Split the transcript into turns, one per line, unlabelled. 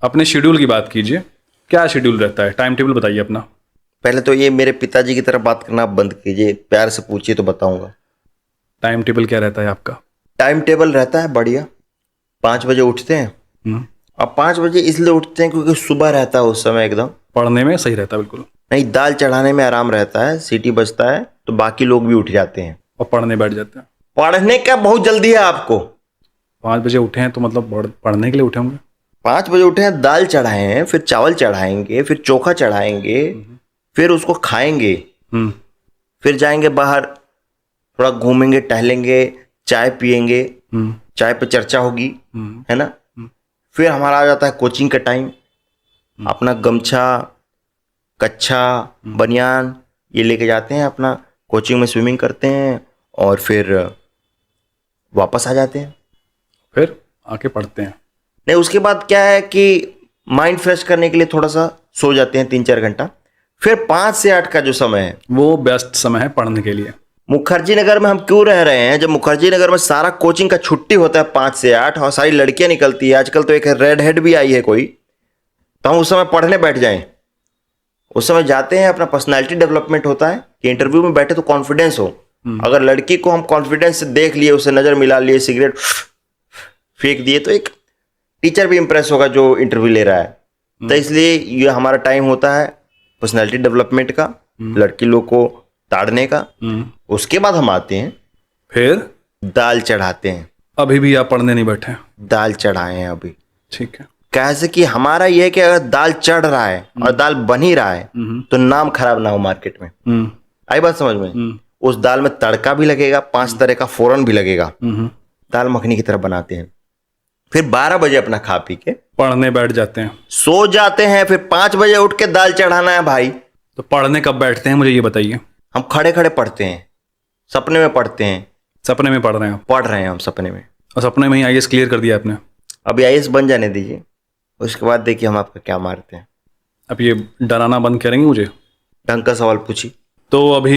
अपने शेड्यूल की बात कीजिए, क्या शेड्यूल रहता है, टाइम टेबल बताइए अपना।
पहले तो ये मेरे पिताजी की तरह बात करना आप बंद कीजिए, प्यार से पूछिए तो बताऊंगा।
टाइम टेबल क्या रहता है आपका?
टाइम टेबल रहता है बढ़िया। 5 बजे उठते हैं।
हम्म,
अब 5 बजे इसलिए उठते हैं क्योंकि सुबह रहता है उस समय एकदम।
पढ़ने में सही रहता है बिल्कुल।
नहीं, दाल चढ़ाने में आराम रहता है, सीटी बजता है तो बाकी लोग भी उठ जाते हैं।
और पढ़ने बैठ जाते हैं।
पढ़ने का बहुत जल्दी है आपको।
5 बजे उठे हैं तो मतलब पढ़ने के लिए उठे होंगे।
5 बजे उठे हैं, दाल चढ़ाए हैं, फिर चावल चढ़ाएंगे, फिर चोखा चढ़ाएंगे, फिर उसको खाएंगे,
हम्म।
फिर जाएंगे बाहर, थोड़ा घूमेंगे टहलेंगे, चाय पियेंगे,
हम्म।
चाय पे चर्चा होगी,
हम्म।
है ना। फिर हमारा आ जाता है कोचिंग का टाइम। अपना गमछा, कच्छा, बनियान ये लेके जाते हैं, अपना कोचिंग में स्विमिंग करते हैं और फिर वापस आ जाते हैं।
फिर आके पढ़ते हैं।
नहीं, उसके बाद क्या है कि माइंड फ्रेश करने के लिए थोड़ा सा सो जाते हैं 3-4 घंटा। फिर 5 से 8 का जो समय है
वो बेस्ट समय है पढ़ने के लिए।
मुखर्जी नगर में हम क्यों रह रहे हैं, जब मुखर्जी नगर में सारा कोचिंग का छुट्टी होता है 5 से 8 और सारी लड़कियां निकलती है, आजकल तो एक रेड हेड भी आई है कोई, तो हम उस समय पढ़ने बैठ जाएं। उस समय जाते हैं, अपना पर्सनालिटी डेवलपमेंट होता है कि इंटरव्यू में बैठे तो कॉन्फिडेंस हो। अगर लड़की को हम कॉन्फिडेंस से देख लिए, उसे नजर मिला लिए, सिगरेट फेंक दिए, तो एक टीचर भी इंप्रेस होगा जो इंटरव्यू ले रहा है। तो इसलिए ये हमारा टाइम होता है पर्सनालिटी डेवलपमेंट का, लड़की लोग को ताड़ने का। उसके बाद हम आते हैं,
फिर
दाल चढ़ाते हैं।
अभी भी आप पढ़ने नहीं बैठे हैं?
दाल चढ़ाए हैं अभी।
ठीक है।
कैसे कि हमारा ये है कि अगर दाल चढ़ रहा है और दाल बन ही रहा है तो नाम खराब ना हो मार्केट में।
हम्म।
आई बात समझ में। उस दाल में तड़का भी लगेगा, 5 तरह का फोरन भी लगेगा। दाल मखनी की तरह बनाते हैं। फिर 12 बजे अपना खा पी के
पढ़ने बैठ जाते हैं।
सो जाते हैं। फिर 5 बजे उठ के दाल चढ़ाना है भाई।
तो पढ़ने कब बैठते हैं मुझे ये बताइए।
हम खड़े खड़े पढ़ते हैं, सपने में पढ़ते हैं।
सपने में पढ़ रहे हैं आप?
पढ़ रहे हैं हम सपने में।
और सपने में ही आईएएस क्लियर कर दिया आपने?
अभी आईएएस बन जाने दीजिए, उसके बाद देखिए हम आपका क्या मारते हैं।
अब ये डराना बंद करेंगे मुझे?
ढंग का सवाल पूछिए।
तो अभी